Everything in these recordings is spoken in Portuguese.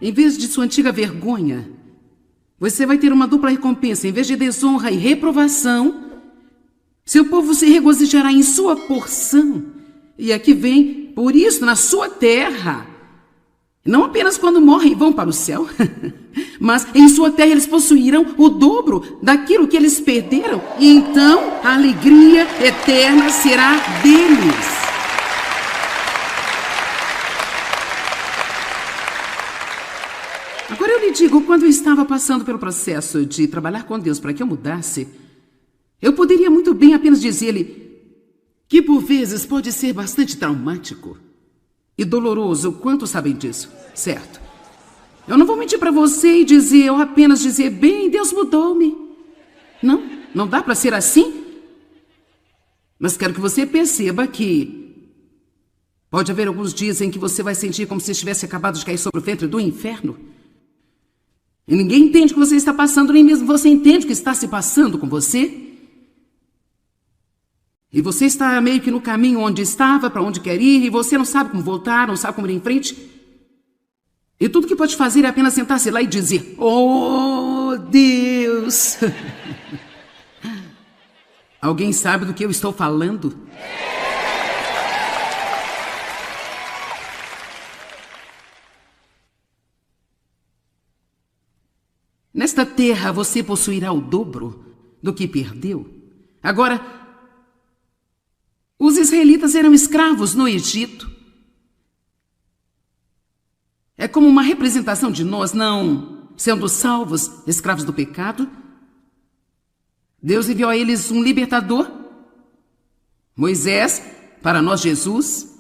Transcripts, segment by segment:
Em vez de sua antiga vergonha, você vai ter uma dupla recompensa. Em vez de desonra e reprovação, seu povo se regozijará em sua porção. E aqui vem, por isso, na sua terra. Não apenas quando morrem e vão para o céu, mas em sua terra eles possuirão o dobro daquilo que eles perderam. E então a alegria eterna será deles. Agora eu lhe digo, quando eu estava passando pelo processo de trabalhar com Deus para que eu mudasse, eu poderia muito bem apenas dizer-lhe que por vezes pode ser bastante traumático e doloroso. Quantos sabem disso? Certo. Eu não vou mentir para você e dizer, ou apenas dizer, bem, Deus mudou-me. Não dá para ser assim. Mas quero que você perceba que pode haver alguns dias em que você vai sentir como se estivesse acabado de cair sobre o ventre do inferno. E ninguém entende o que você está passando, nem mesmo você entende o que está se passando com você. E você está meio que no caminho onde estava, para onde quer ir, e você não sabe como voltar, não sabe como ir em frente. E tudo que pode fazer é apenas sentar-se lá e dizer, oh, Deus! Alguém sabe do que eu estou falando? Nesta terra você possuirá o dobro do que perdeu. Agora, os israelitas eram escravos no Egito. É como uma representação de nós, não sendo salvos, escravos do pecado. Deus enviou a eles um libertador, Moisés, para nós Jesus.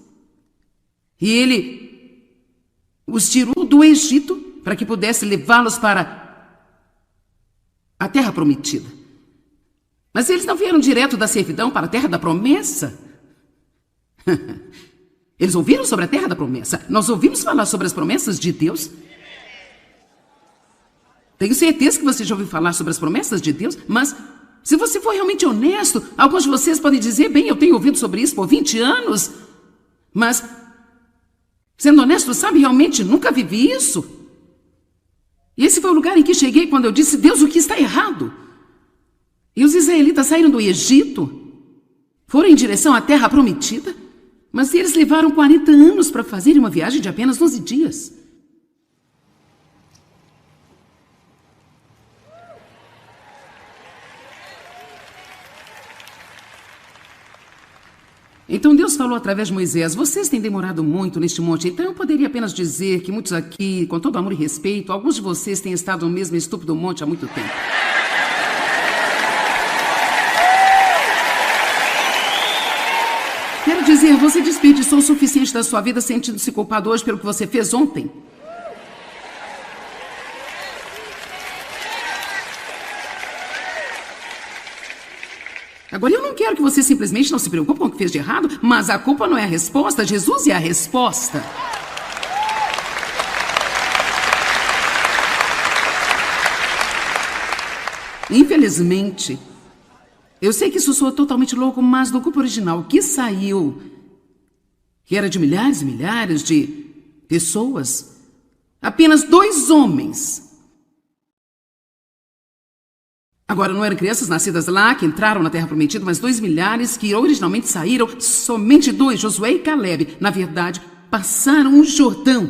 E ele os tirou do Egito para que pudesse levá-los para a terra prometida. Mas eles não vieram direto da servidão para a terra da promessa. Eles ouviram sobre a terra da promessa. Nós ouvimos falar sobre as promessas de Deus. Tenho certeza que você já ouviu falar sobre as promessas de Deus, mas se você for realmente honesto, alguns de vocês podem dizer, bem, eu tenho ouvido sobre isso por 20 anos, mas, sendo honesto, sabe, realmente nunca vivi isso. E esse foi o lugar em que cheguei quando eu disse, Deus, o que está errado? E os israelitas saíram do Egito, foram em direção à terra prometida, mas eles levaram 40 anos para fazerem uma viagem de apenas 12 dias. Então Deus falou através de Moisés, vocês têm demorado muito neste monte, então eu poderia apenas dizer que muitos aqui, com todo amor e respeito, alguns de vocês têm estado no mesmo estúpido monte há muito tempo. Quero dizer, você desperdiçou o suficiente da sua vida sentindo-se culpado hoje pelo que você fez ontem. Agora, eu não quero que você simplesmente não se preocupe com o que fez de errado, mas a culpa não é a resposta, Jesus é a resposta. Infelizmente, eu sei que isso soa totalmente louco, mas do grupo original que saiu, que era de milhares e milhares de pessoas, apenas 2 homens. Agora, não eram crianças nascidas lá que entraram na Terra Prometida, mas 2 milhares que originalmente saíram, somente 2, Josué e Caleb, na verdade, passaram o Jordão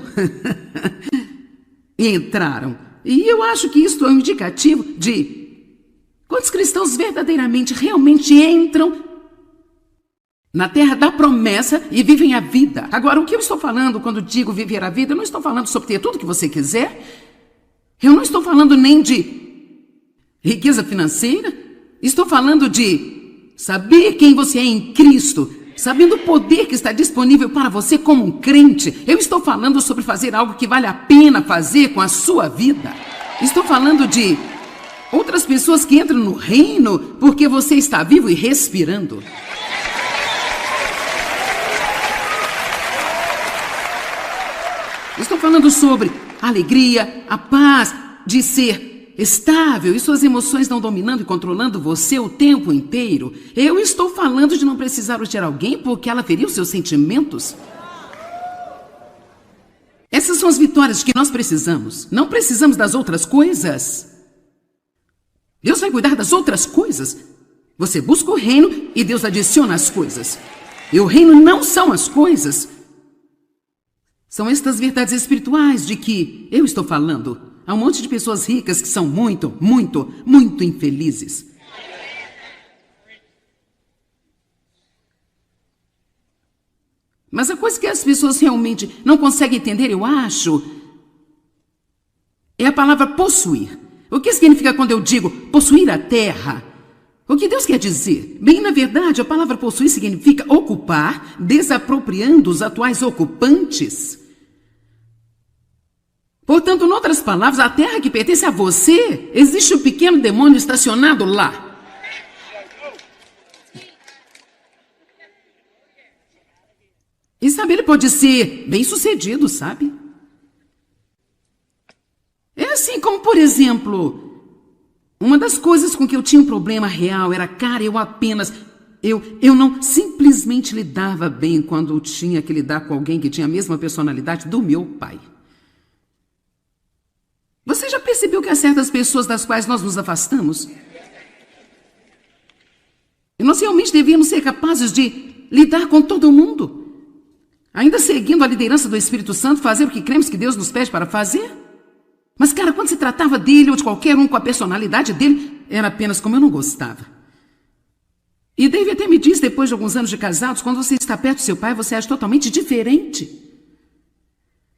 e entraram. E eu acho que isso é um indicativo de quantos cristãos verdadeiramente, realmente entram na terra da promessa e vivem a vida. Agora, o que eu estou falando quando digo viver a vida, eu não estou falando sobre ter tudo que você quiser. Eu não estou falando nem de riqueza financeira. Estou falando de saber quem você é em Cristo, sabendo o poder que está disponível para você como um crente. Eu estou falando sobre fazer algo que vale a pena fazer com a sua vida. Estou falando de outras pessoas que entram no reino porque você está vivo e respirando. Estou falando sobre a alegria, a paz de ser estável e suas emoções não dominando e controlando você o tempo inteiro. Eu estou falando de não precisar odiar alguém porque ela feriu seus sentimentos. Essas Essas são as vitórias que nós precisamos. Não precisamos das outras coisas. Deus vai cuidar das outras coisas. Você busca o reino e Deus adiciona as coisas. E o reino não são as coisas. São estas verdades espirituais de que eu estou falando. Há um monte de pessoas ricas que são muito, muito, muito infelizes. Mas a coisa que as pessoas realmente não conseguem entender, eu acho, é a palavra possuir. O que significa quando eu digo possuir a terra? O que Deus quer dizer? Bem, na verdade, a palavra possuir significa ocupar, desapropriando os atuais ocupantes. Portanto, em outras palavras, a terra que pertence a você, existe um pequeno demônio estacionado lá. E sabe, ele pode ser bem-sucedido, sabe? É assim como, por exemplo, uma das coisas com que eu tinha um problema real era, cara, eu não simplesmente lidava bem quando eu tinha que lidar com alguém que tinha a mesma personalidade do meu pai. Você já percebeu que há certas pessoas das quais nós nos afastamos? E nós realmente devíamos ser capazes de lidar com todo mundo. Ainda seguindo a liderança do Espírito Santo, fazer o que cremos que Deus nos pede para fazer? Mas, cara, quando se tratava dele ou de qualquer um com a personalidade dele, era apenas como eu não gostava. E Dave até me disse, depois de alguns anos de casados, quando você está perto do seu pai, você age totalmente diferente.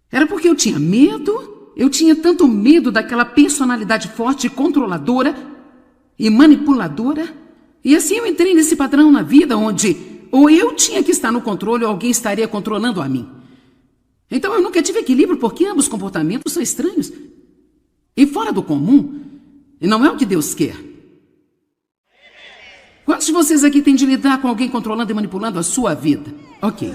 Era porque eu tinha medo, eu tinha tanto medo daquela personalidade forte, controladora e manipuladora. E assim eu entrei nesse padrão na vida onde ou eu tinha que estar no controle ou alguém estaria controlando a mim. Então eu nunca tive equilíbrio porque ambos comportamentos são estranhos e fora do comum. E não é o que Deus quer. Quantos de vocês aqui têm de lidar com alguém controlando e manipulando a sua vida? Ok.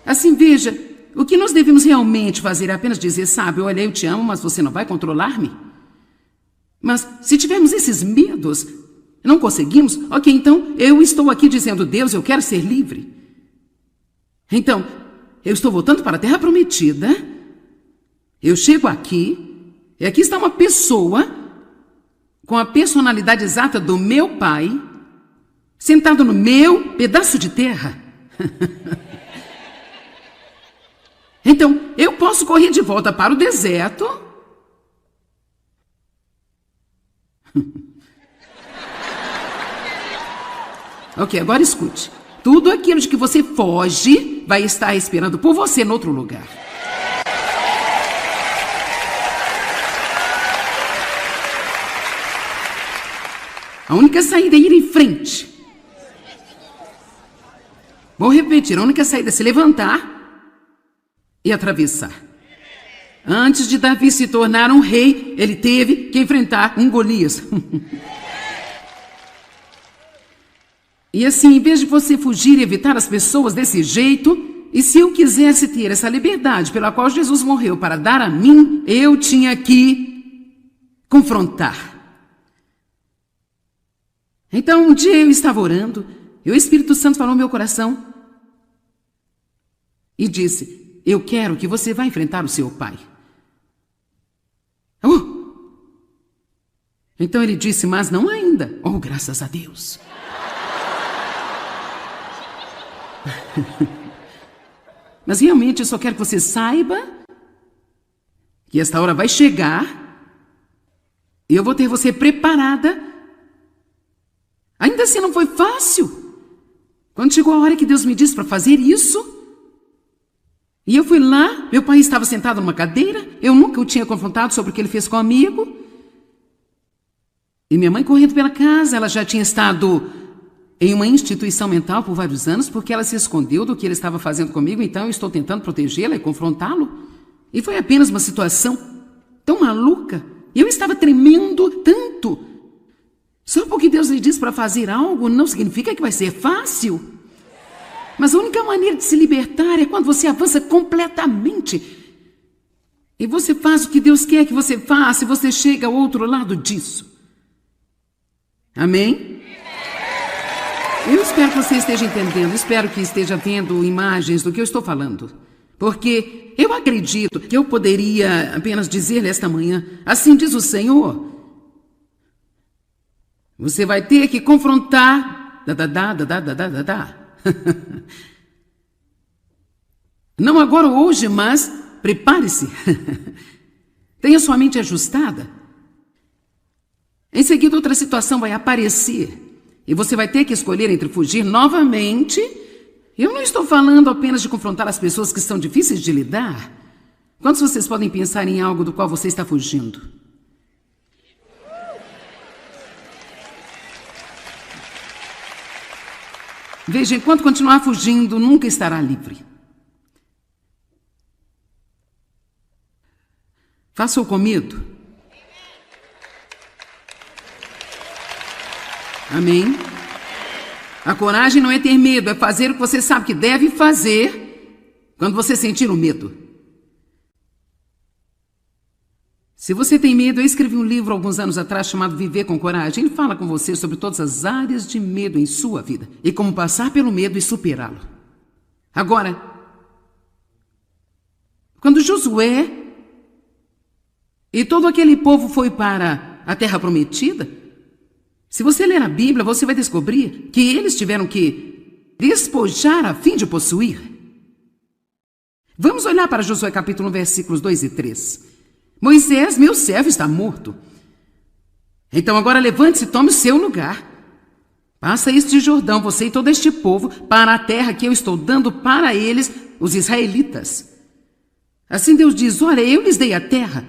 Assim, veja, o que nós devemos realmente fazer é apenas dizer, sabe, olha, eu te amo, mas você não vai controlar-me? Mas se tivermos esses medos, não conseguimos, ok, então eu estou aqui dizendo, Deus, eu quero ser livre. Então, eu estou voltando para a Terra Prometida, eu chego aqui, e aqui está uma pessoa com a personalidade exata do meu pai, sentado no meu pedaço de terra. Então, eu posso correr de volta para o deserto. Ok, agora escute. Tudo aquilo de que você foge vai estar esperando por você em outro lugar. A única saída é ir em frente. Vou repetir, a única saída é se levantar e atravessar. Antes de Davi se tornar um rei, ele teve que enfrentar um Golias. E assim, em vez de você fugir e evitar as pessoas desse jeito, e se eu quisesse ter essa liberdade pela qual Jesus morreu para dar a mim, eu tinha que confrontar. Então, um dia eu estava orando, e o Espírito Santo falou no meu coração e disse, eu quero que você vá enfrentar o seu pai. Então ele disse, mas não ainda. Oh, graças a Deus. Mas realmente eu só quero que você saiba que esta hora vai chegar e eu vou ter você preparada. Ainda assim não foi fácil. Quando chegou a hora que Deus me disse para fazer isso, e eu fui lá, meu pai estava sentado numa cadeira, eu nunca o tinha confrontado sobre o que ele fez com o amigo. E minha mãe correndo pela casa, ela já tinha estado em uma instituição mental por vários anos, porque ela se escondeu do que ele estava fazendo comigo, então eu estou tentando protegê-la e confrontá-lo. E foi apenas uma situação tão maluca. E eu estava tremendo tanto. Só porque Deus lhe diz para fazer algo não significa que vai ser fácil. Mas a única maneira de se libertar é quando você avança completamente. E você faz o que Deus quer que você faça e você chega ao outro lado disso. Amém? Eu espero que você esteja entendendo, espero que esteja vendo imagens do que eu estou falando. porque eu acredito que eu poderia apenas dizer-lhe esta manhã, assim diz o Senhor, você vai ter que confrontar, não agora ou hoje, mas prepare-se, tenha sua mente ajustada. Em seguida, outra situação vai aparecer e você vai ter que escolher entre fugir novamente. Eu não estou falando apenas de confrontar as pessoas que são difíceis de lidar. Quantos vocês podem pensar em algo do qual você está fugindo? Veja, enquanto continuar fugindo, nunca estará livre. Faça-o com medo. Amém? A coragem não é ter medo, é fazer o que você sabe que deve fazer quando você sentir o medo. Se você tem medo, eu escrevi um livro alguns anos atrás chamado Viver com Coragem. Ele fala com você sobre todas as áreas de medo em sua vida e como passar pelo medo e superá-lo. Agora, quando Josué e todo aquele povo foi para a terra prometida, se você ler a Bíblia, você vai descobrir que eles tiveram que despojar a fim de possuir. Vamos olhar para Josué capítulo 1, versículos 2 e 3. Moisés, meu servo, está morto. Então agora levante-se e tome o seu lugar. Passa este Jordão, você e todo este povo, para a terra que eu estou dando para eles, os israelitas. Assim Deus diz, olha, eu lhes dei a terra.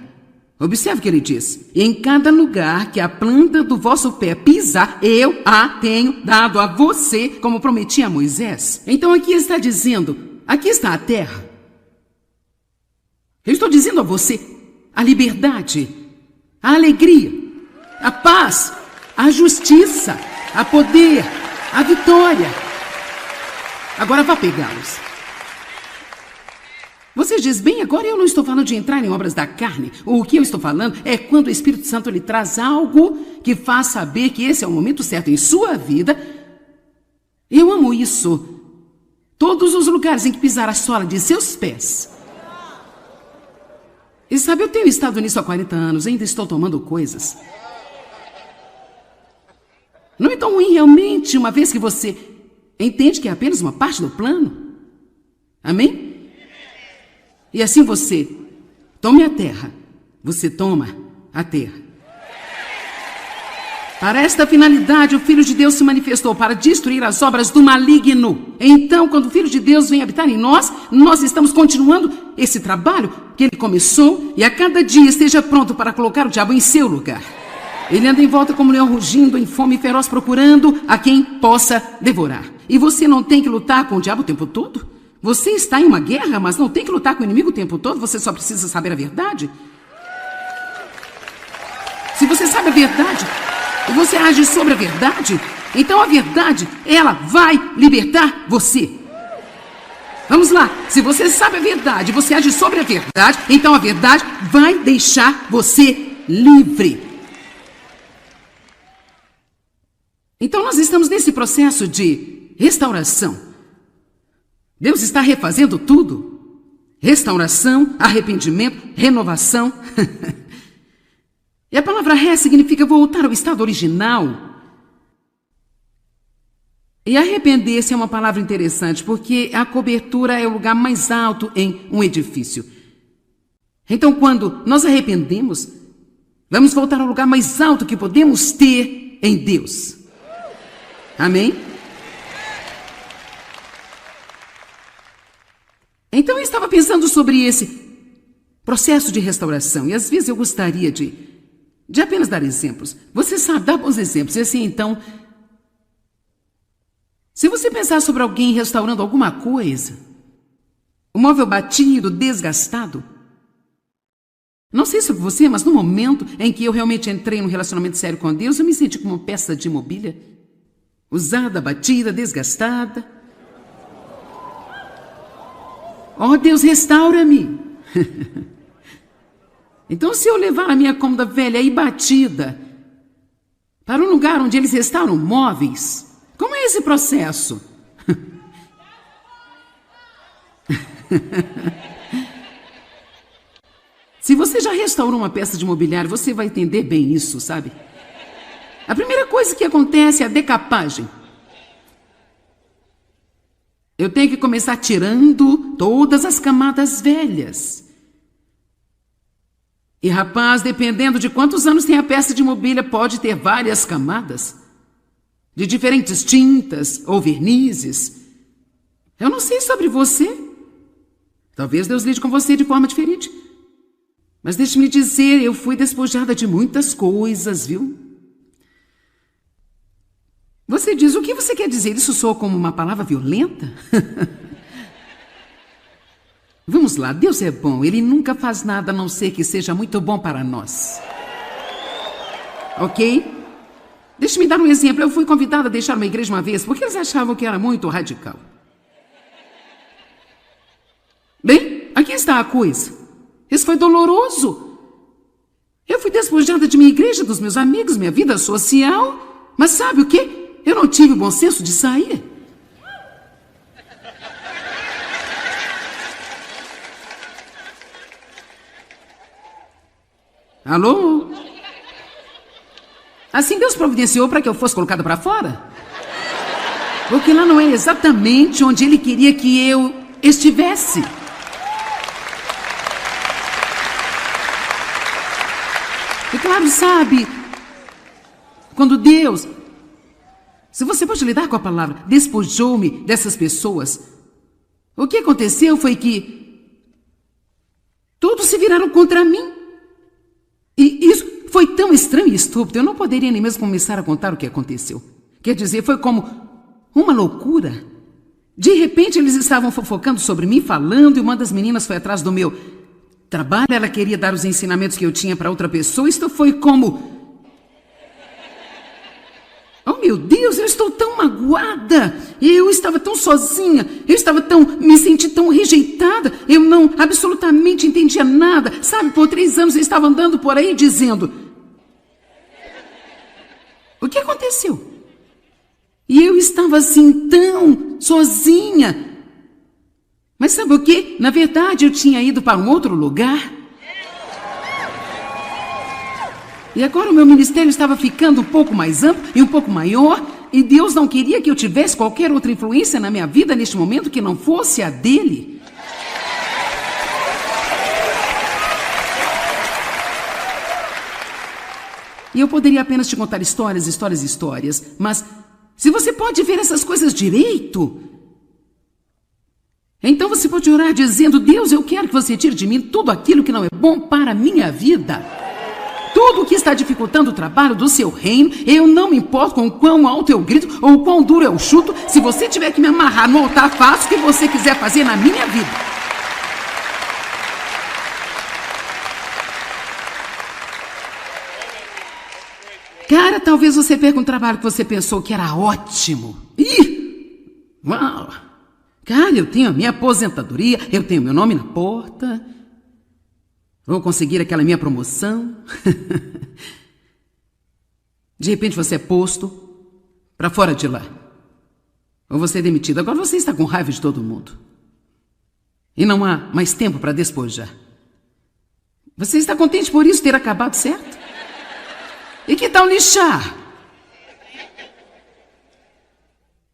Observe o que ele diz. Em cada lugar que a planta do vosso pé pisar, eu a tenho dado a você, como prometi a Moisés. Então aqui ele está dizendo, aqui está a terra. Eu estou dizendo a você, a liberdade, a alegria, a paz, a justiça, a poder, a vitória. Agora vá pegá-los. Você diz, bem, agora eu não estou falando de entrar em obras da carne. O que eu estou falando é quando o Espírito Santo lhe traz algo que faz saber que esse é o momento certo em sua vida. Eu amo isso. Todos os lugares em que pisar a sola de seus pés. E sabe, eu tenho estado nisso há 40 anos, ainda estou tomando coisas. Não é tão ruim realmente, uma vez que você entende que é apenas uma parte do plano. Amém? E assim você tome a terra, você toma a terra. Para esta finalidade, o Filho de Deus se manifestou para destruir as obras do maligno. Então, quando o Filho de Deus vem habitar em nós, nós estamos continuando esse trabalho que ele começou e a cada dia esteja pronto para colocar o diabo em seu lugar. Ele anda em volta como um leão rugindo, em fome feroz, procurando a quem possa devorar. E você não tem que lutar com o diabo o tempo todo? Você está em uma guerra, mas não tem que lutar com o inimigo o tempo todo? Você só precisa saber a verdade? Se você sabe a verdade e você age sobre a verdade, então a verdade, ela vai libertar você. Vamos lá, se você sabe a verdade, você age sobre a verdade, então a verdade vai deixar você livre. Então nós estamos nesse processo de restauração. Deus está refazendo tudo. Restauração, arrependimento, renovação. E a palavra ré significa voltar ao estado original. E arrepender-se é uma palavra interessante, porque a cobertura é o lugar mais alto em um edifício. Então, quando nós arrependemos, vamos voltar ao lugar mais alto que podemos ter em Deus. Amém? Então, eu estava pensando sobre esse processo de restauração, e às vezes eu gostaria de apenas dar exemplos. Você sabe, dar bons exemplos. E assim, então, se você pensar sobre alguém restaurando alguma coisa, um móvel batido, desgastado, não sei sobre você, mas no momento em que eu realmente entrei num relacionamento sério com Deus, eu me senti como uma peça de mobília, usada, batida, desgastada. Oh, Deus, restaura-me. Então, se eu levar a minha cômoda velha e batida para um lugar onde eles restauram móveis, como é esse processo? Se você já restaurou uma peça de mobiliário, você vai entender bem isso, sabe? A primeira coisa que acontece é a decapagem. Eu tenho que começar tirando todas as camadas velhas. E, rapaz, dependendo de quantos anos tem a peça de mobília, pode ter várias camadas, de diferentes tintas ou vernizes. Eu não sei sobre você. Talvez Deus lide com você de forma diferente. Mas deixe-me dizer, eu fui despojada de muitas coisas, viu? Você diz, o que você quer dizer? Isso soa como uma palavra violenta? Vamos lá, Deus é bom. Ele nunca faz nada a não ser que seja muito bom para nós. Ok? Deixe-me dar um exemplo. Eu fui convidada a deixar uma igreja uma vez porque eles achavam que era muito radical. Bem, aqui está a coisa. Isso foi doloroso. Eu fui despojada de minha igreja, dos meus amigos, minha vida social. Mas sabe o quê? Eu não tive o bom senso de sair. Alô? Assim Deus providenciou para que eu fosse colocada para fora? Porque lá não era exatamente onde Ele queria que eu estivesse. E claro, sabe, quando Deus, se você pode lidar com a palavra, despojou-me dessas pessoas, o que aconteceu foi que todos se viraram contra mim. E isso foi tão estranho e estúpido, eu não poderia nem mesmo começar a contar o que aconteceu. Quer dizer, foi como uma loucura. De repente, eles estavam fofocando sobre mim, falando, e uma das meninas foi atrás do meu trabalho. Ela queria dar os ensinamentos que eu tinha para outra pessoa. Isto foi como... Oh, meu Deus, eu estou tão magoada. Eu estava tão sozinha. Me senti tão rejeitada. Eu não absolutamente entendia nada. Sabe, por 3 anos eu estava andando por aí dizendo... O que aconteceu? E eu estava assim tão sozinha. Mas sabe o quê? Na verdade, eu tinha ido para um outro lugar. E agora o meu ministério estava ficando um pouco mais amplo e um pouco maior. E Deus não queria que eu tivesse qualquer outra influência na minha vida neste momento que não fosse a dele. E eu poderia apenas te contar histórias, mas se você pode ver essas coisas direito, então você pode orar dizendo, Deus, eu quero que você tire de mim tudo aquilo que não é bom para a minha vida. Tudo o que está dificultando o trabalho do seu reino, eu não me importo com o quão alto eu grito ou o quão duro eu chuto. Se você tiver que me amarrar no altar, faça o que você quiser fazer na minha vida. Cara, talvez você perca um trabalho que você pensou que era ótimo. Uau! Cara, eu tenho a minha aposentadoria, eu tenho meu nome na porta. Vou conseguir aquela minha promoção. De repente você é posto para fora de lá. Ou você é demitido. Agora você está com raiva de todo mundo. E não há mais tempo para despojar. Você está contente por isso ter acabado, certo? E que tal lixar?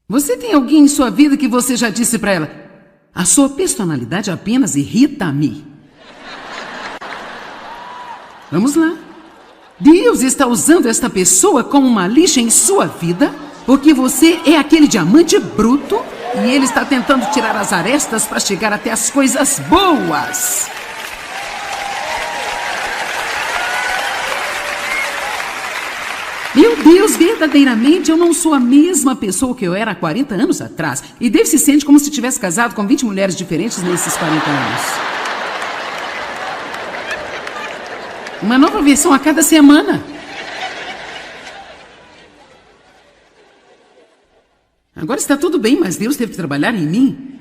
Você tem alguém em sua vida que você já disse para ela, a sua personalidade apenas irrita-me. Vamos lá. Deus está usando esta pessoa como uma lixa em sua vida, porque você é aquele diamante bruto e Ele está tentando tirar as arestas para chegar até as coisas boas. Meu Deus, verdadeiramente eu não sou a mesma pessoa que eu era há 40 anos atrás. E Dave se sente como se tivesse casado com 20 mulheres diferentes nesses 40 anos. Uma nova versão a cada semana. Agora está tudo bem, mas Deus teve que trabalhar em mim.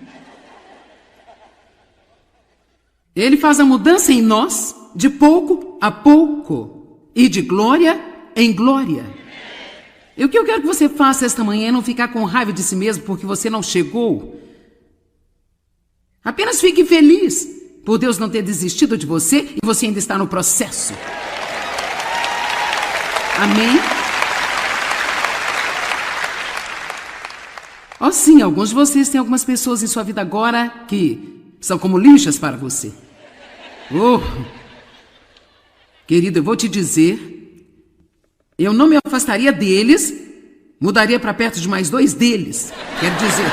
Ele faz a mudança em nós de pouco a pouco e de glória em glória. E o que eu quero que você faça esta manhã é não ficar com raiva de si mesmo porque você não chegou Apenas fique feliz por Deus não ter desistido de você e você ainda está no processo. Amém? Oh, sim, alguns de vocês têm algumas pessoas em sua vida agora que são como lixas para você. Oh, querido, eu vou te dizer, eu não me afastaria deles, mudaria para perto de mais 2 deles. Quero dizer,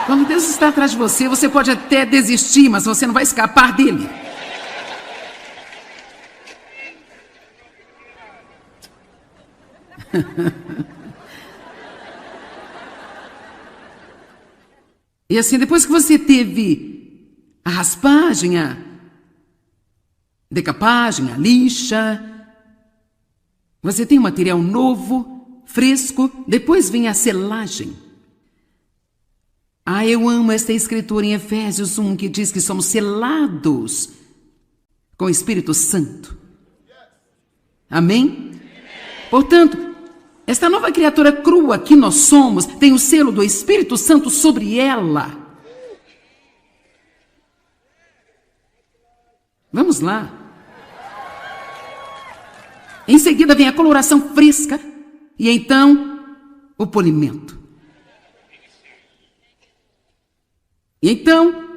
quando Deus está atrás de você, você pode até desistir, mas você não vai escapar dele. E assim, depois que você teve a raspagem, a decapagem, a lixa, você tem um material novo, fresco, depois vem a selagem. Ah, eu amo esta escritura em Efésios 1, que diz que somos selados com o Espírito Santo. Amém? Portanto, esta nova criatura crua que nós somos tem o selo do Espírito Santo sobre ela. Vamos lá. Em seguida vem a coloração fresca e então o polimento. E então,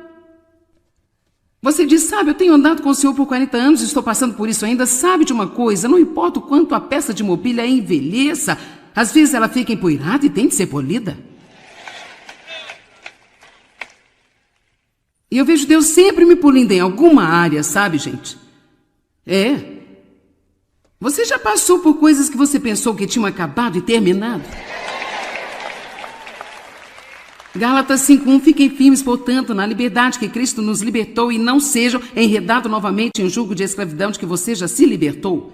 você diz, sabe, eu tenho andado com o Senhor por 40 anos e estou passando por isso ainda. Sabe de uma coisa, não importa o quanto a peça de mobília envelheça, às vezes ela fica empoeirada e tem de ser polida. E eu vejo Deus sempre me polindo em alguma área, sabe, gente? Você já passou por coisas que você pensou que tinham acabado e terminado? Gálatas 5:1, fiquem firmes, portanto, na liberdade que Cristo nos libertou e não sejam enredados novamente em um jugo de escravidão de que você já se libertou.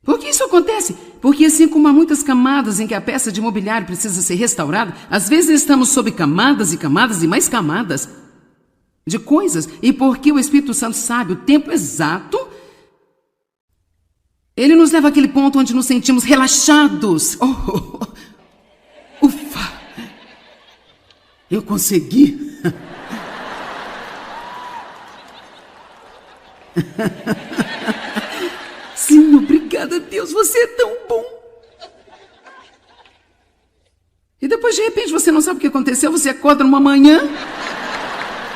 Por que isso acontece? Porque assim como há muitas camadas em que a peça de mobiliário precisa ser restaurada, às vezes estamos sob camadas e camadas e mais camadas de coisas. E porque o Espírito Santo sabe o tempo exato, ele nos leva àquele ponto onde nos sentimos relaxados. Ufa! Eu consegui. Sim, obrigada, Deus, você é tão bom. E depois, de repente, você não sabe o que aconteceu, você acorda numa manhã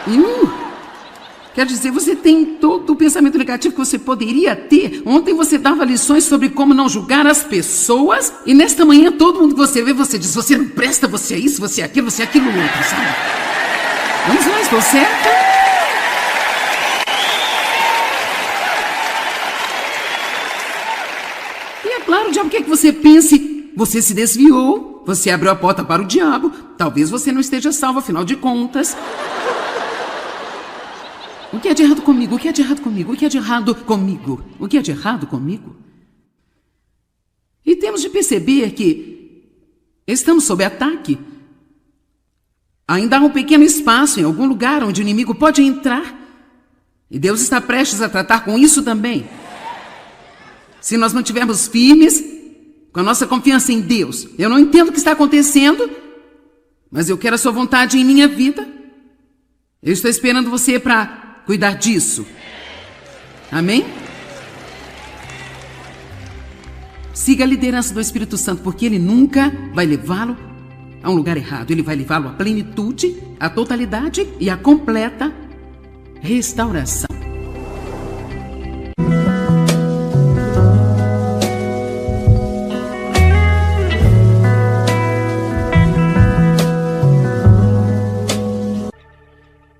e, quer dizer, você tem todo o pensamento negativo que você poderia ter. Ontem você dava lições sobre como não julgar as pessoas e nesta manhã todo mundo que você vê, você diz, você não presta, você é isso, você é aquilo outro, sabe? Vamos lá, estou certa? E é claro, o diabo quer que você pense, você se desviou, você abriu a porta para o diabo, talvez você não esteja salvo, afinal de contas. O que é de errado comigo? O que é de errado comigo? O que é de errado comigo? O que é de errado comigo? E temos de perceber que estamos sob ataque. Ainda há um pequeno espaço em algum lugar onde o inimigo pode entrar. E Deus está prestes a tratar com isso também. Se nós não estivermos firmes com a nossa confiança em Deus. Eu não entendo o que está acontecendo, mas eu quero a sua vontade em minha vida. Eu estou esperando você para cuidar disso. Amém? Siga a liderança do Espírito Santo, porque ele nunca vai levá-lo a um lugar errado. Ele vai levá-lo à plenitude, à totalidade e à completa restauração.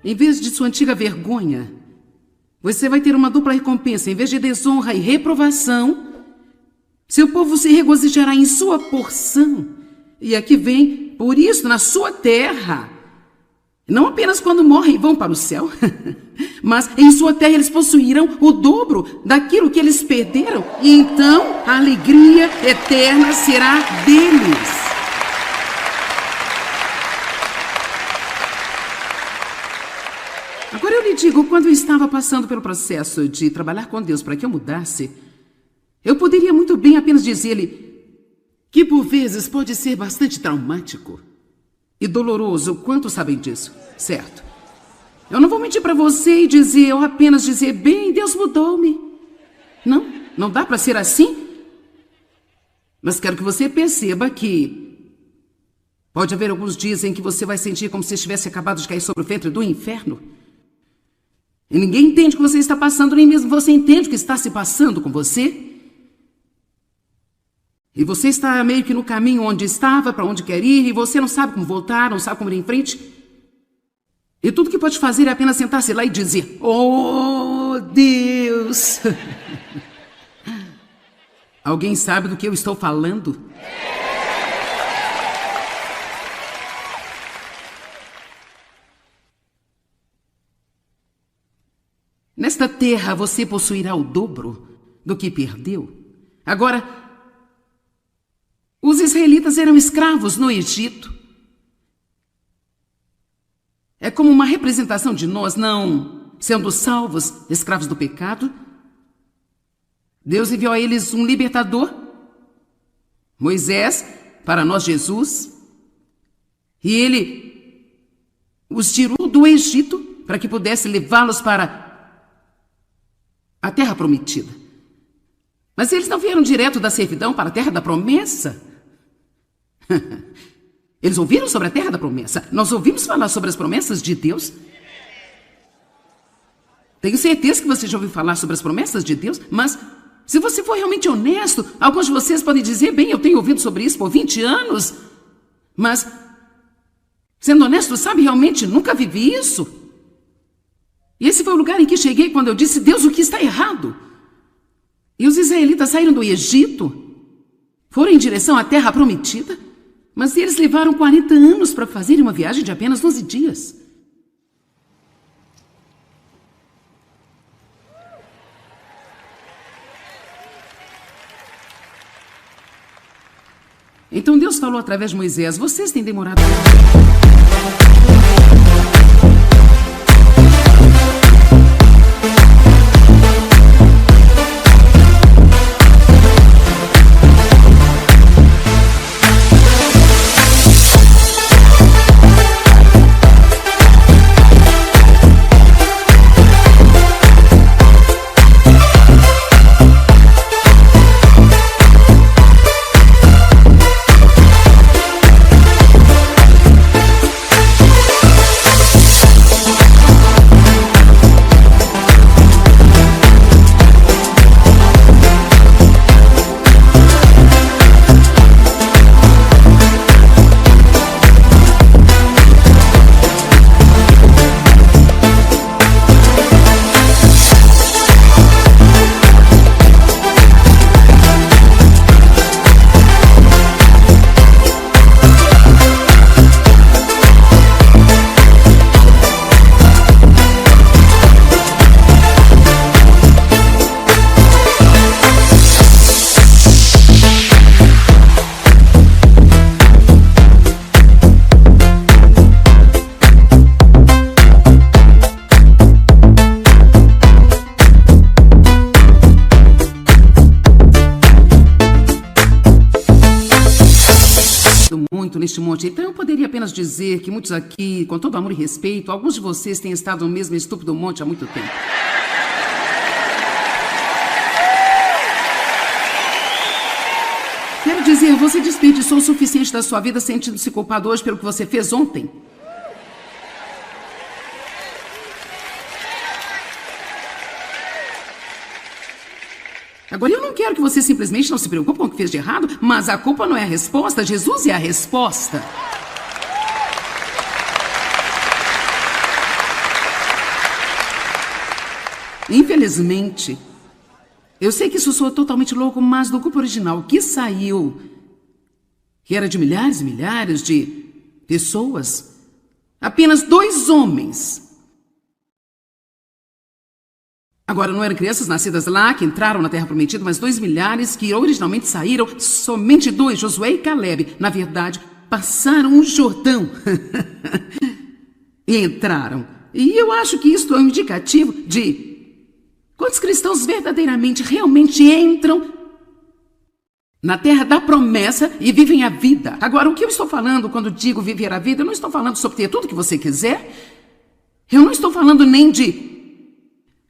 Em vez de sua antiga vergonha, você vai ter uma dupla recompensa. Em vez de desonra e reprovação, seu povo se regozijará em sua porção. E aqui vem, por isso, na sua terra. Não apenas quando morrem e vão para o céu, mas em sua terra eles possuirão o dobro daquilo que eles perderam. E então a alegria eterna será deles. Agora eu lhe digo, quando eu estava passando pelo processo de trabalhar com Deus para que eu mudasse, eu poderia muito bem apenas dizer-lhe que por vezes pode ser bastante traumático. e doloroso. Quantos sabem disso? Certo. Eu não vou mentir para você e dizer, ou apenas dizer, bem, Deus mudou-me. Não dá para ser assim. Mas quero que você perceba que pode haver alguns dias em que você vai sentir como se estivesse acabado de cair sobre o ventre do inferno. E ninguém entende o que você está passando, nem mesmo você entende o que está se passando com você. E você está meio que no caminho onde estava, para onde quer ir, e você não sabe como voltar, não sabe como ir em frente. E tudo que pode fazer é apenas sentar-se lá e dizer, oh, Deus! Alguém sabe do que eu estou falando? Nesta terra você possuirá o dobro do que perdeu. Agora, os israelitas eram escravos no Egito. É como uma representação de nós, não sendo salvos, escravos do pecado. Deus enviou a eles um libertador, Moisés, para nós Jesus. E ele os tirou do Egito para que pudesse levá-los para a terra prometida. Mas eles não vieram direto da servidão para a terra da promessa. Eles ouviram sobre a terra da promessa. Nós ouvimos falar sobre as promessas de Deus. Tenho certeza que você já ouviu falar sobre as promessas de Deus, mas se você for realmente honesto, alguns de vocês podem dizer, bem, eu tenho ouvido sobre isso por 20 anos, mas, sendo honesto, sabe, realmente nunca vivi isso. E esse foi o lugar em que cheguei quando eu disse, Deus, o que está errado? E os israelitas saíram do Egito, foram em direção à terra prometida, mas eles levaram 40 anos para fazerem uma viagem de apenas 12 dias. Então Deus falou através de Moisés, vocês têm demorado... neste monte. Então eu poderia apenas dizer que muitos aqui, com todo amor e respeito, alguns de vocês têm estado no mesmo estúpido monte há muito tempo. Quero dizer, você desperdiçou o suficiente da sua vida sentindo-se culpado hoje pelo que você fez ontem. Agora, eu não quero que você simplesmente não se preocupe com o que fez de errado, mas a culpa não é a resposta, Jesus é a resposta. Infelizmente, eu sei que isso soa totalmente louco, mas do grupo original que saiu, que era de milhares e milhares de pessoas, apenas 2 homens. Agora, não eram crianças nascidas lá que entraram na Terra Prometida, mas 2 milhares que originalmente saíram, somente 2, Josué e Caleb. Na verdade, passaram o Jordão e entraram. E eu acho que isto é um indicativo de quantos cristãos verdadeiramente, realmente entram na terra da promessa e vivem a vida. Agora, o que eu estou falando quando digo viver a vida, eu não estou falando sobre ter tudo que você quiser. Eu não estou falando nem de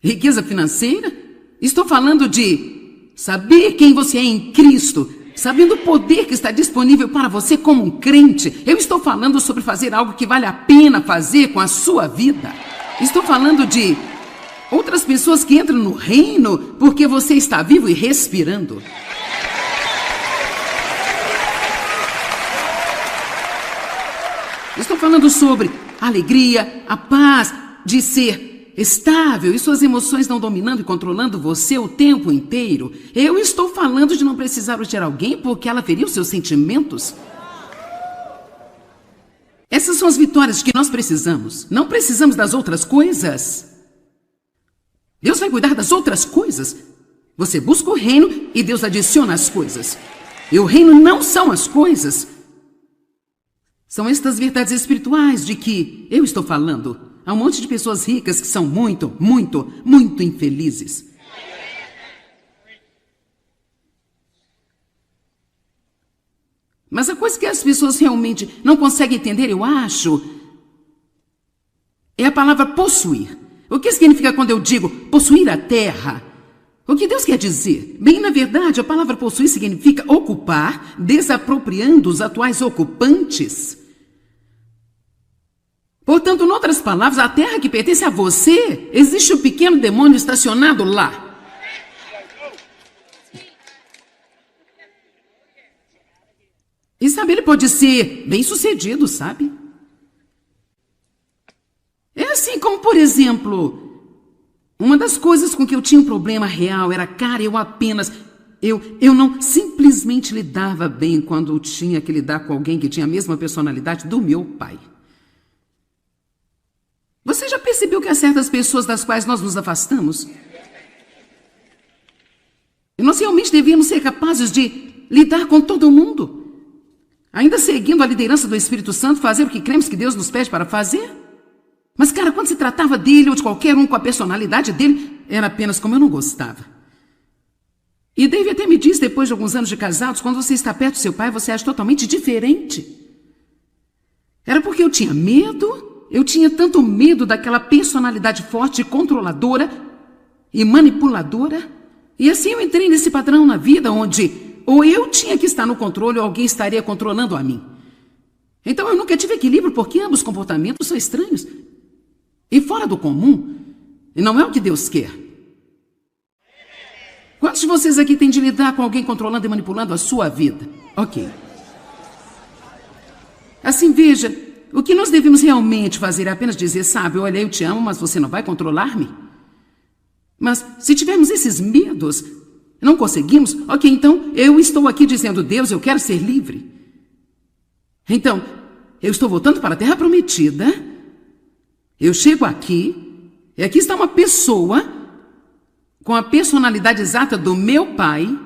riqueza financeira. Estou falando de saber quem você é em Cristo, sabendo o poder que está disponível para você como um crente. Eu estou falando sobre fazer algo que vale a pena fazer com a sua vida. Estou falando de outras pessoas que entram no reino porque você está vivo e respirando. Estou falando sobre a alegria, a paz de ser estável e suas emoções não dominando e controlando você o tempo inteiro. Eu estou falando de não precisar odiar alguém porque ela feriu seus sentimentos. Essas são as vitórias que nós precisamos. Não precisamos das outras coisas. Deus vai cuidar das outras coisas. Você busca o reino e Deus adiciona as coisas. E o reino não são as coisas. São estas verdades espirituais de que eu estou falando. Há um monte de pessoas ricas que são muito, muito, muito infelizes. Mas a coisa que as pessoas realmente não conseguem entender, eu acho, é a palavra possuir. O que significa quando eu digo possuir a terra? O que Deus quer dizer? Bem, na verdade, a palavra possuir significa ocupar, desapropriando os atuais ocupantes. Portanto, em outras palavras, a terra que pertence a você, existe um pequeno demônio estacionado lá. E sabe, ele pode ser bem-sucedido, sabe? É assim como, por exemplo, uma das coisas com que eu tinha um problema real era, cara, eu não simplesmente lidava bem quando eu tinha que lidar com alguém que tinha a mesma personalidade do meu pai. Você já percebeu que há certas pessoas das quais nós nos afastamos? E nós realmente devíamos ser capazes de lidar com todo mundo, ainda seguindo a liderança do Espírito Santo, fazer o que cremos que Deus nos pede para fazer? Mas, cara, quando se tratava dele ou de qualquer um com a personalidade dele, era apenas como eu não gostava. E Dave até me disse, depois de alguns anos de casados, quando você está perto do seu pai, você age totalmente diferente. Era porque eu tinha medo. Eu tinha tanto medo daquela personalidade forte, controladora e manipuladora. E assim eu entrei nesse padrão na vida onde ou eu tinha que estar no controle ou alguém estaria controlando a mim. Então eu nunca tive equilíbrio porque ambos comportamentos são estranhos e fora do comum. E não é o que Deus quer. Quantos de vocês aqui têm de lidar com alguém controlando e manipulando a sua vida? Ok. Assim, veja... O que nós devemos realmente fazer é apenas dizer, sabe, olha, eu te amo, mas você não vai controlar-me? Mas se tivermos esses medos, não conseguimos, ok, então eu estou aqui dizendo, Deus, eu quero ser livre. Então, eu estou voltando para a Terra Prometida, eu chego aqui, e aqui está uma pessoa com a personalidade exata do meu pai,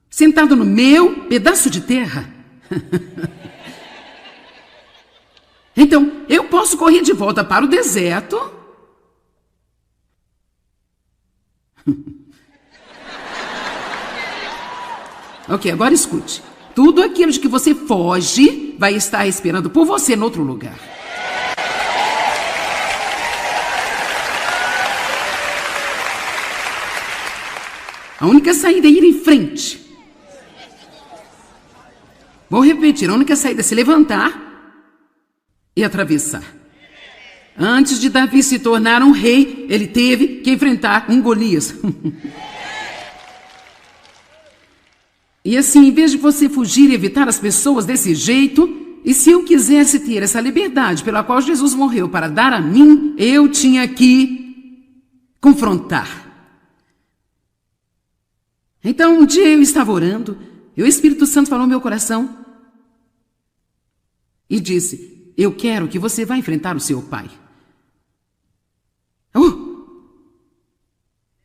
sentado no meu pedaço de terra. Então, eu posso correr de volta para o deserto. Ok, agora escute. Tudo aquilo de que você foge vai estar esperando por você em outro lugar. A única saída é ir em frente. Vou repetir, a única saída é se levantar e atravessar. Antes de Davi se tornar um rei, ele teve que enfrentar um Golias. E assim, em vez de você fugir e evitar as pessoas desse jeito, e se eu quisesse ter essa liberdade pela qual Jesus morreu para dar a mim, eu tinha que confrontar. Então, um dia eu estava orando, e o Espírito Santo falou no meu coração e disse, eu quero que você vá enfrentar o seu pai.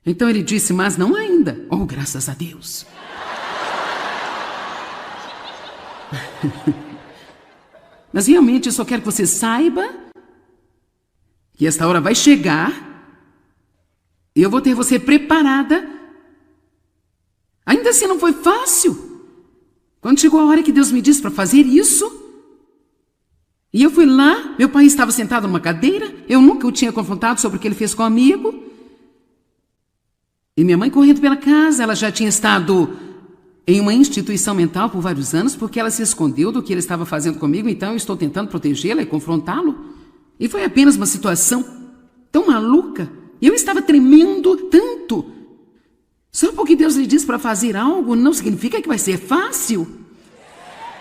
Então ele disse, mas não ainda. Oh, graças a Deus. Mas realmente eu só quero que você saiba que esta hora vai chegar e eu vou ter você preparada. Ainda assim não foi fácil. Quando chegou a hora que Deus me disse para fazer isso, e eu fui lá, meu pai estava sentado numa cadeira, eu nunca o tinha confrontado sobre o que ele fez com um amigo. E minha mãe correndo pela casa, ela já tinha estado em uma instituição mental por vários anos, porque ela se escondeu do que ele estava fazendo comigo, então eu estou tentando protegê-la e confrontá-lo. E foi apenas uma situação tão maluca. E eu estava tremendo tanto. Só porque Deus lhe diz para fazer algo não significa que vai ser fácil.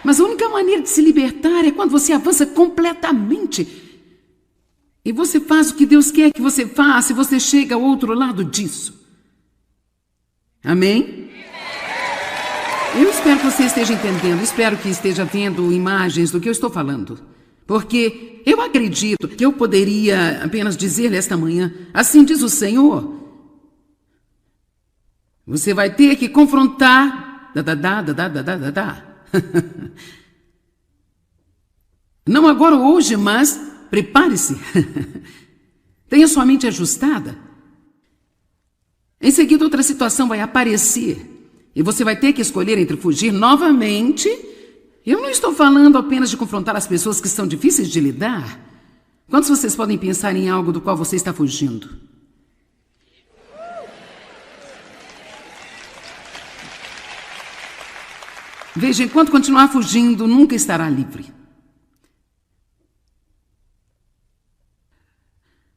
Mas a única maneira de se libertar é quando você avança completamente. E você faz o que Deus quer que você faça e você chega ao outro lado disso. Amém? Eu espero que você esteja entendendo, espero que esteja vendo imagens do que eu estou falando. Porque eu acredito que eu poderia apenas dizer nesta manhã, assim diz o Senhor, você vai ter que confrontar, não agora ou hoje, mas prepare-se. Tenha sua mente ajustada. Em seguida, outra situação vai aparecer. E você vai ter que escolher entre fugir novamente. Eu não estou falando apenas de confrontar as pessoas que são difíceis de lidar. Quantos vocês podem pensar em algo do qual você está fugindo? Veja, enquanto continuar fugindo, nunca estará livre.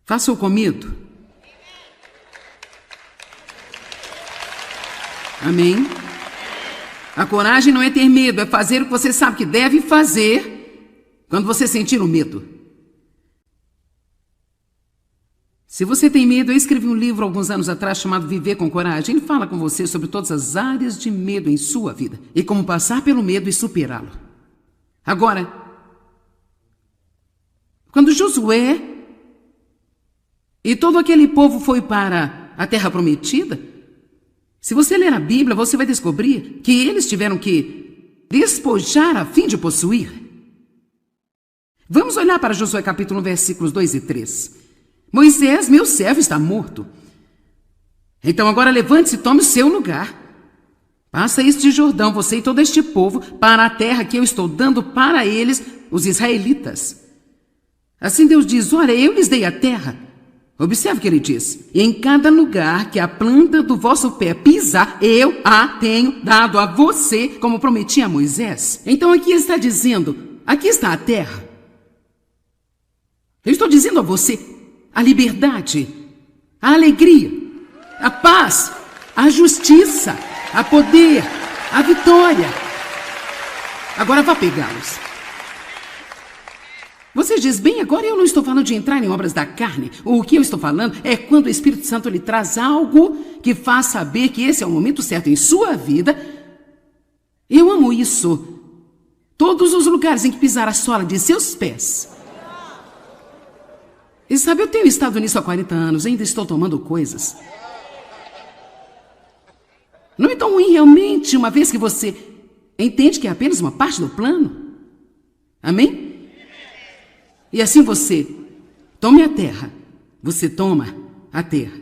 Faça-o com medo. Amém? A coragem não é ter medo, é fazer o que você sabe que deve fazer quando você sentir o medo. Se você tem medo, eu escrevi um livro alguns anos atrás chamado Viver com Coragem. Ele fala com você sobre todas as áreas de medo em sua vida e como passar pelo medo e superá-lo. Agora, quando Josué e todo aquele povo foi para a terra prometida, se você ler a Bíblia, você vai descobrir que eles tiveram que despojar a fim de possuir. Vamos olhar para Josué capítulo 1, versículos 2 e 3. Moisés, meu servo, está morto. Então agora levante-se e tome o seu lugar. Passa este Jordão, você e todo este povo, para a terra que eu estou dando para eles, os israelitas. Assim Deus diz, olha, eu lhes dei a terra. Observe o que ele diz. E em cada lugar que a planta do vosso pé pisar, eu a tenho dado a você, como prometi a Moisés. Então aqui está dizendo, aqui está a terra. Eu estou dizendo a você, a liberdade, a alegria, a paz, a justiça, a poder, a vitória. Agora vá pegá-los. Você diz, bem, agora eu não estou falando de entrar em obras da carne. O que eu estou falando é quando o Espírito Santo lhe traz algo que faz saber que esse é o momento certo em sua vida. Eu amo isso. Todos os lugares em que pisar a sola de seus pés. E sabe, eu tenho estado nisso há 40 anos, ainda estou tomando coisas. Não é tão ruim realmente, uma vez que você entende que é apenas uma parte do plano. Amém? E assim você tome a terra, você toma a terra.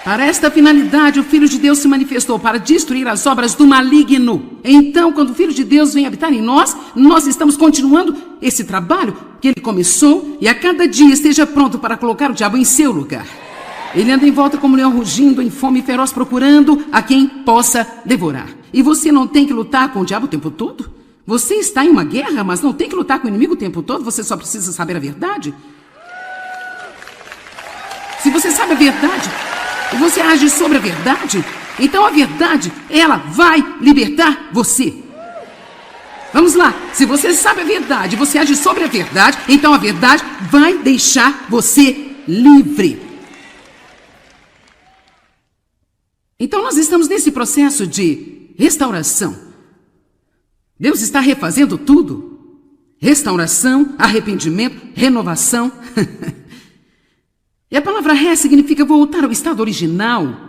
Para esta finalidade, o Filho de Deus se manifestou para destruir as obras do maligno. Então, quando o Filho de Deus vem habitar em nós, nós estamos continuando esse trabalho que ele começou e a cada dia esteja pronto para colocar o diabo em seu lugar. Ele anda em volta como um leão rugindo, em fome feroz, procurando a quem possa devorar. E você não tem que lutar com o diabo o tempo todo? Você está em uma guerra, mas não tem que lutar com o inimigo o tempo todo, você só precisa saber a verdade. Se você sabe a verdade e você age sobre a verdade, então a verdade, ela vai libertar você. Vamos lá, se você sabe a verdade e você age sobre a verdade, então a verdade vai deixar você livre. Então nós estamos nesse processo de restauração. Deus está refazendo tudo. Restauração, arrependimento, renovação. E a palavra ré significa voltar ao estado original.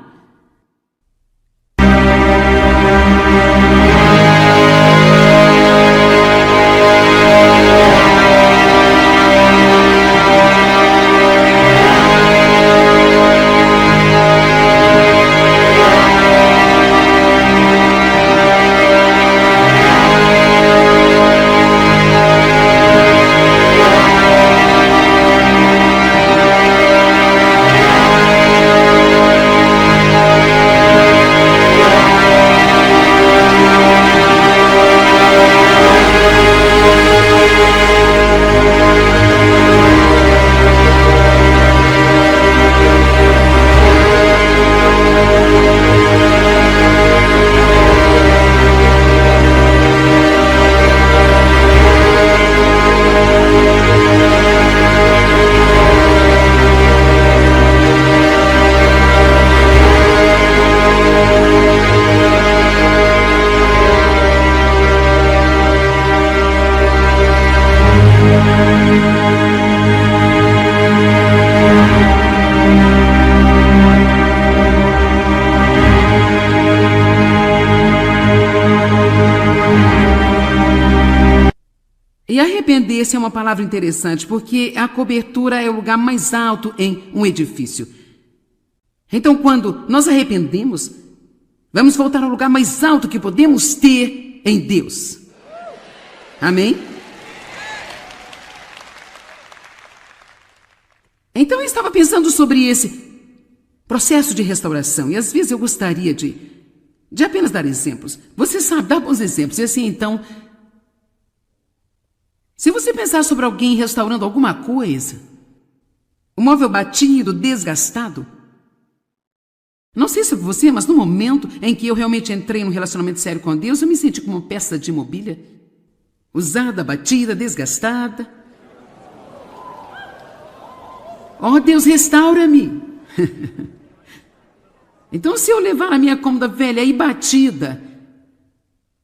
E arrepender-se é uma palavra interessante, porque a cobertura é o lugar mais alto em um edifício. Então, quando nós arrependemos, vamos voltar ao lugar mais alto que podemos ter em Deus. Amém? Então, eu estava pensando sobre esse processo de restauração, e às vezes eu gostaria de apenas dar exemplos. Você sabe, dar bons exemplos. E assim, então, se você pensar sobre alguém restaurando alguma coisa, um móvel batido, desgastado, não sei sobre você, mas no momento em que eu realmente entrei num relacionamento sério com Deus, eu me senti como uma peça de mobília, usada, batida, desgastada. Oh, Deus, restaura-me. Então, se eu levar a minha cômoda velha e batida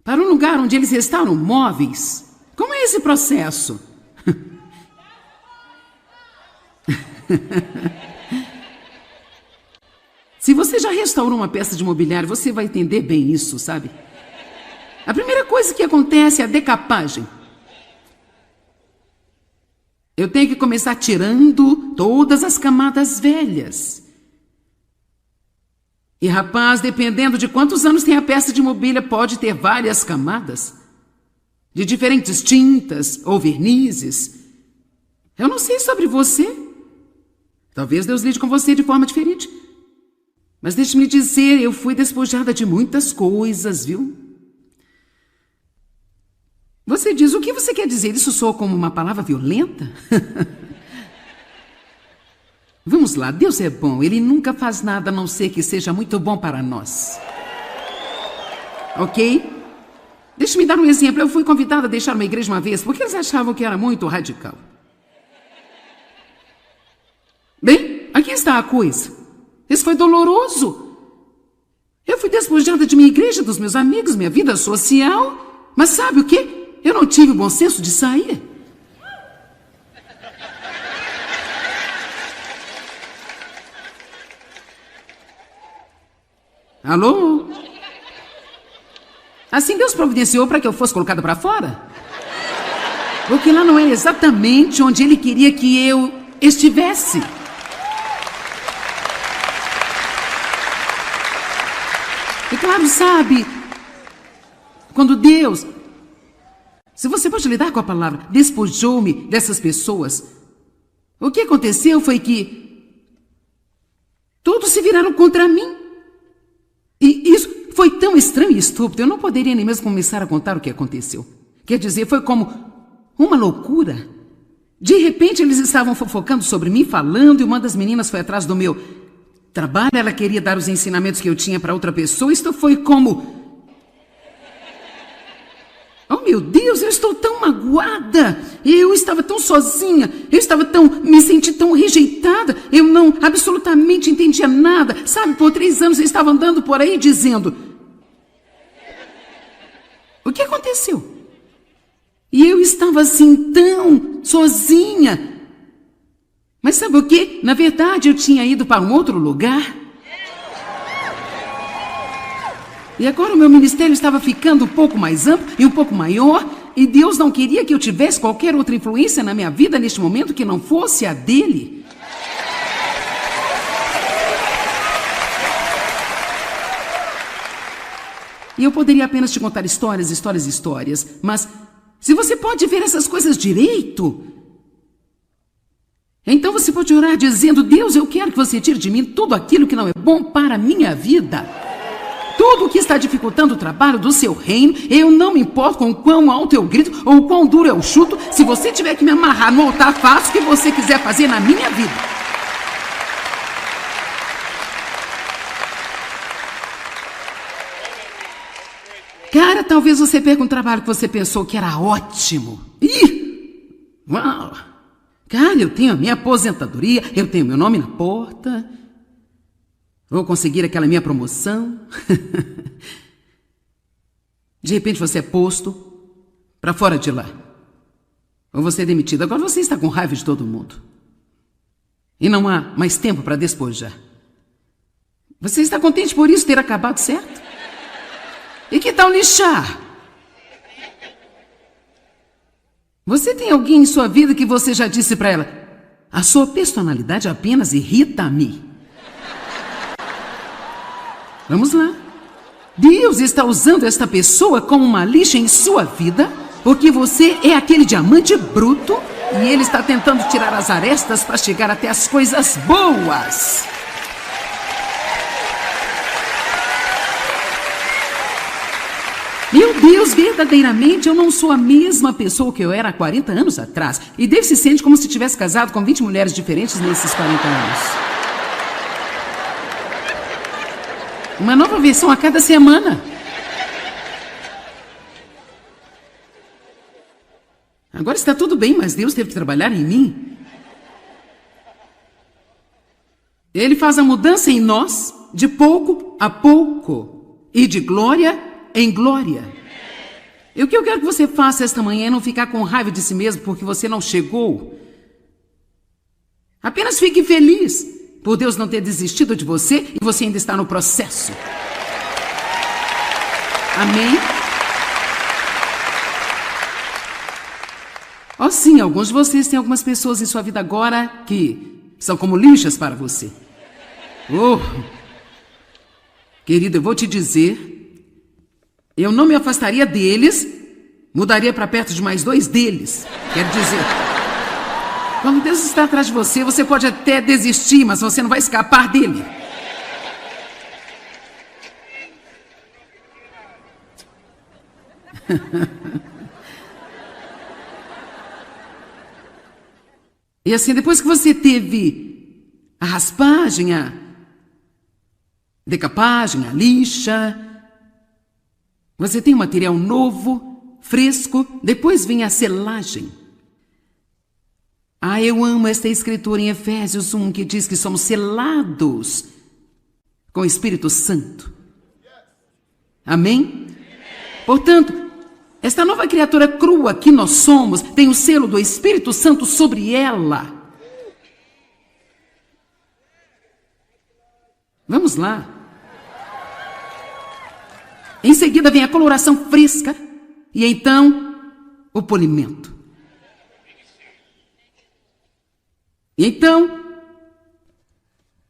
para um lugar onde eles restauram móveis, como é esse processo? Se você já restaurou uma peça de mobiliário, você vai entender bem isso, sabe? A primeira coisa que acontece é a decapagem. Eu tenho que começar tirando todas as camadas velhas. E, rapaz, dependendo de quantos anos tem a peça de mobília, pode ter várias camadas, de diferentes tintas ou vernizes. Eu não sei sobre você. Talvez Deus lide com você de forma diferente. Mas deixe-me dizer, eu fui despojada de muitas coisas, viu? Você diz, o que você quer dizer? Isso soa como uma palavra violenta? Vamos lá, Deus é bom. Ele nunca faz nada a não ser que seja muito bom para nós. Ok? Deixe-me dar um exemplo. Eu fui convidada a deixar uma igreja uma vez porque eles achavam que era muito radical. Bem, aqui está a coisa. Isso foi doloroso. Eu fui despojada de minha igreja, dos meus amigos, minha vida social. Mas sabe o quê? Eu não tive o bom senso de sair. Alô? Assim Deus providenciou para que eu fosse colocada para fora? Porque lá não era exatamente onde Ele queria que eu estivesse. E claro, sabe, quando Deus, se você pode lidar com a palavra, despojou-me dessas pessoas, o que aconteceu foi que todos se viraram contra mim. E isso foi tão estranho e estúpido, eu não poderia nem mesmo começar a contar o que aconteceu. Quer dizer, foi como uma loucura. De repente, eles estavam fofocando sobre mim, falando, e uma das meninas foi atrás do meu trabalho. Ela queria dar os ensinamentos que eu tinha para outra pessoa. Isto foi como... Oh, meu Deus, eu estou tão magoada. Eu estava tão sozinha. Me senti tão rejeitada. Eu não absolutamente entendia nada. Sabe, por 3 anos eu estava andando por aí dizendo... O que aconteceu? E eu estava assim tão sozinha. Mas sabe o quê? Na verdade, eu tinha ido para um outro lugar. E agora o meu ministério estava ficando um pouco mais amplo e um pouco maior. E Deus não queria que eu tivesse qualquer outra influência na minha vida neste momento que não fosse a dele. E eu poderia apenas te contar histórias, mas se você pode ver essas coisas direito, então você pode orar dizendo, Deus, eu quero que você tire de mim tudo aquilo que não é bom para a minha vida. Tudo que está dificultando o trabalho do seu reino, eu não me importo com quão alto eu grito ou quão duro eu chuto. Se você tiver que me amarrar no altar, faça o que você quiser fazer na minha vida. Cara, talvez você perca um trabalho que você pensou que era ótimo. Uau! Cara, eu tenho a minha aposentadoria, eu tenho meu nome na porta... Vou conseguir aquela minha promoção. De repente você é posto para fora de lá. Ou você é demitido. Agora você está com raiva de todo mundo. E não há mais tempo para despojar. Você está contente por isso ter acabado, certo? E que tal lixar? Você tem alguém em sua vida que você já disse para ela: a sua personalidade apenas irrita-me? Vamos lá. Deus está usando esta pessoa como uma lixa em sua vida, porque você é aquele diamante bruto e Ele está tentando tirar as arestas para chegar até as coisas boas. Meu Deus, verdadeiramente eu não sou a mesma pessoa que eu era há 40 anos atrás. E Deus se sente como se tivesse casado com 20 mulheres diferentes nesses 40 anos. Uma nova versão a cada semana. Agora está tudo bem, mas Deus teve que trabalhar em mim. Ele faz a mudança em nós de pouco a pouco e de glória em glória. E o que eu quero que você faça esta manhã é não ficar com raiva de si mesmo porque você não chegou. Apenas fique feliz por Deus não ter desistido de você e você ainda está no processo. Amém? Oh, sim, alguns de vocês têm algumas pessoas em sua vida agora que são como lixas para você. Oh, querido, eu vou te dizer, eu não me afastaria deles, mudaria para perto de mais 2 deles. Quero dizer, quando Deus está atrás de você, você pode até desistir, mas você não vai escapar dele. E assim, depois que você teve a raspagem, a decapagem, a lixa, você tem um material novo, fresco, depois vem a selagem. Ah, eu amo esta escritura em Efésios 1, que diz que somos selados com o Espírito Santo. Amém? Portanto, esta nova criatura crua que nós somos tem o selo do Espírito Santo sobre ela. Vamos lá. Em seguida vem a coloração fresca e então o polimento. E então,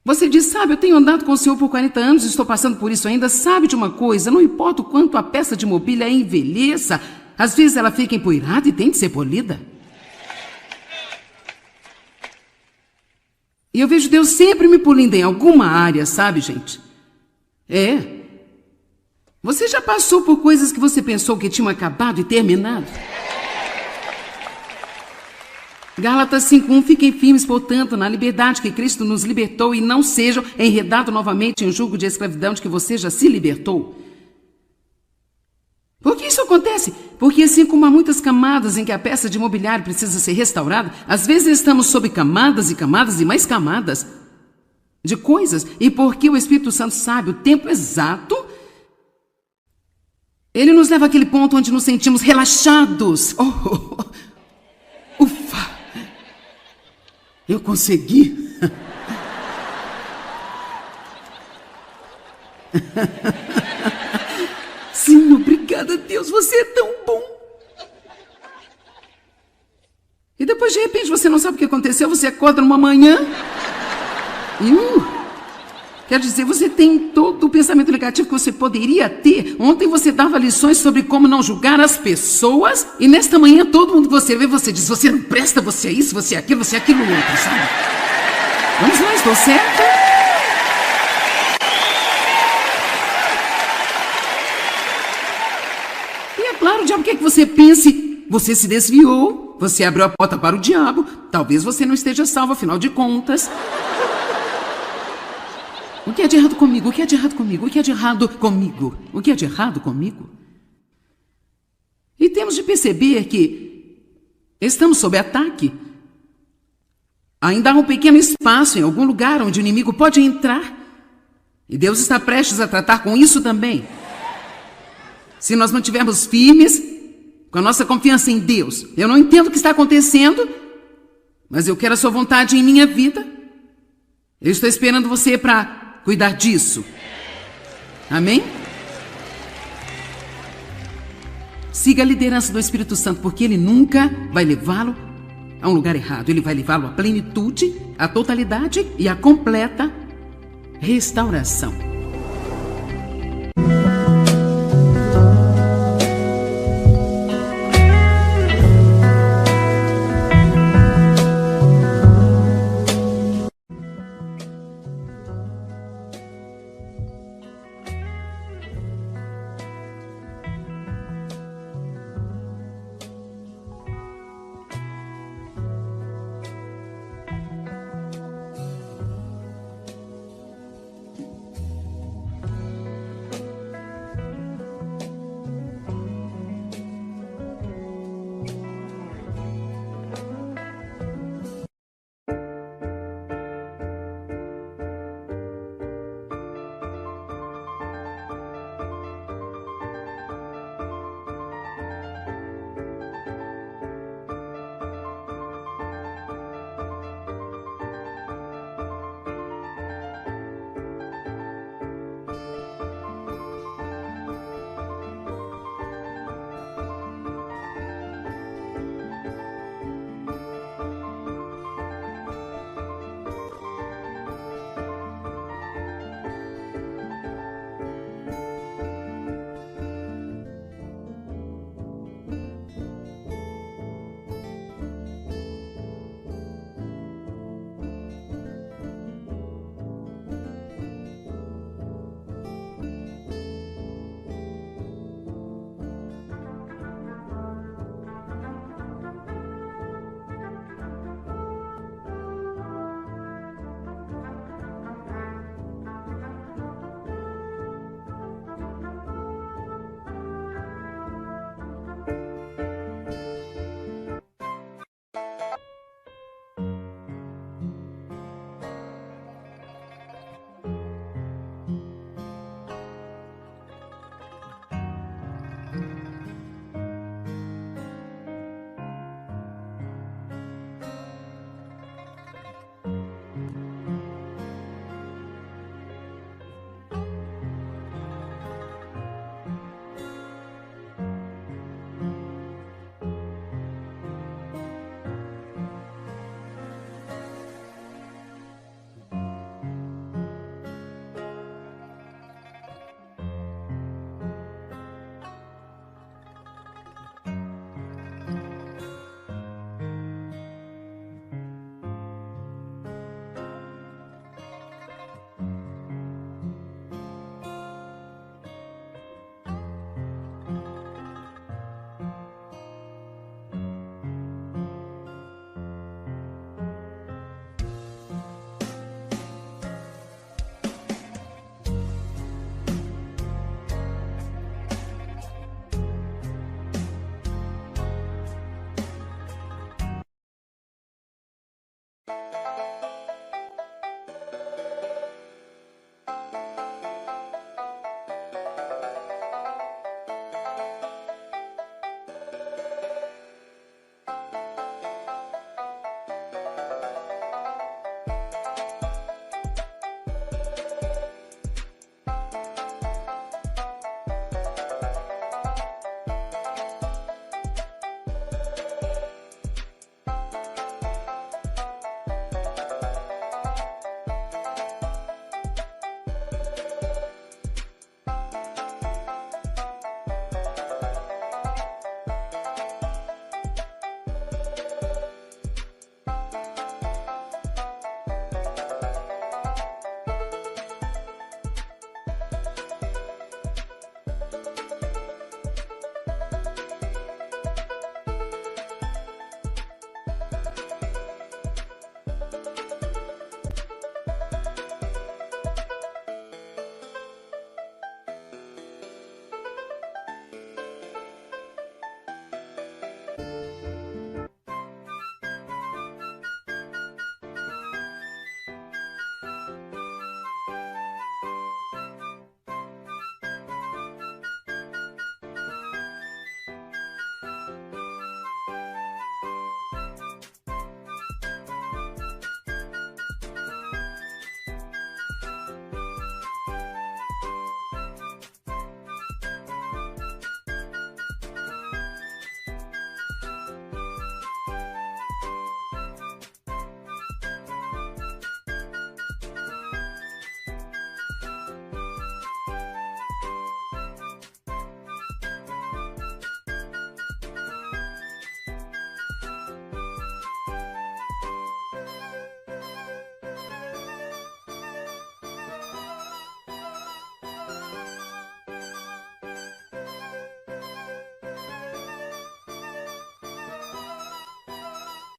você diz, sabe, eu tenho andado com o Senhor por 40 anos e estou passando por isso ainda. Sabe de uma coisa, não importa o quanto a peça de mobília envelheça, às vezes ela fica empoeirada e tem de ser polida. E eu vejo Deus sempre me polindo em alguma área, sabe, gente? É. Você já passou por coisas que você pensou que tinham acabado e terminado? Gálatas 5:1, fiquem firmes, portanto, na liberdade que Cristo nos libertou e não sejam enredados novamente em um jugo de escravidão de que você já se libertou. Por que isso acontece? Porque assim como há muitas camadas em que a peça de mobiliário precisa ser restaurada, às vezes estamos sob camadas e camadas e mais camadas de coisas. E porque o Espírito Santo sabe o tempo exato, ele nos leva àquele ponto onde nos sentimos relaxados. Ufa! Eu consegui! Sim, obrigada, Deus, você é tão bom. E depois, de repente, você não sabe o que aconteceu, você acorda numa manhã e... Quer dizer, você tem todo o pensamento negativo que você poderia ter. Ontem você dava lições sobre como não julgar as pessoas. E nesta manhã, todo mundo que você vê, você diz, você não presta, você é isso, você é aquilo outro, sabe? Vamos lá, estou certa? E é claro, o diabo quer que você pense, você se desviou, você abriu a porta para o diabo, talvez você não esteja salvo, afinal de contas. O que é de errado comigo? O que é de errado comigo? O que é de errado comigo? O que é de errado comigo? E temos de perceber que estamos sob ataque. Ainda há um pequeno espaço em algum lugar onde o inimigo pode entrar. E Deus está prestes a tratar com isso também. Se nós mantivermos firmes com a nossa confiança em Deus. Eu não entendo o que está acontecendo, mas eu quero a sua vontade em minha vida. Eu estou esperando você para cuidar disso. Amém? Siga a liderança do Espírito Santo, porque ele nunca vai levá-lo a um lugar errado. Ele vai levá-lo à plenitude, à totalidade e à completa restauração.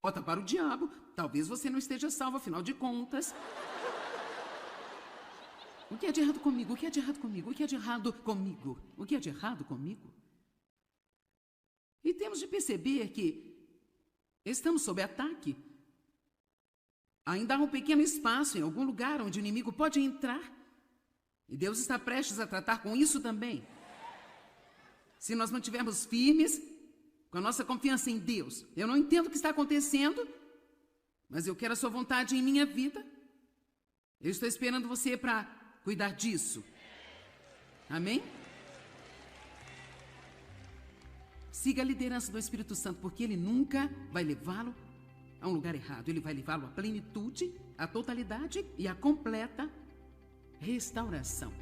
Bota para o diabo. Talvez você não esteja salvo, afinal de contas. O que é de errado comigo? O que é de errado comigo? O que é de errado comigo? O que é de errado comigo? E temos de perceber que estamos sob ataque. Ainda há um pequeno espaço em algum lugar onde o inimigo pode entrar. E Deus está prestes a tratar com isso também. Se nós mantivermos firmes com a nossa confiança em Deus. Eu não entendo o que está acontecendo, mas eu quero a sua vontade em minha vida. Eu estou esperando você para cuidar disso. Amém? Siga a liderança do Espírito Santo, porque ele nunca vai levá-lo a um lugar errado. Ele vai levá-lo à plenitude, à totalidade e à completa restauração.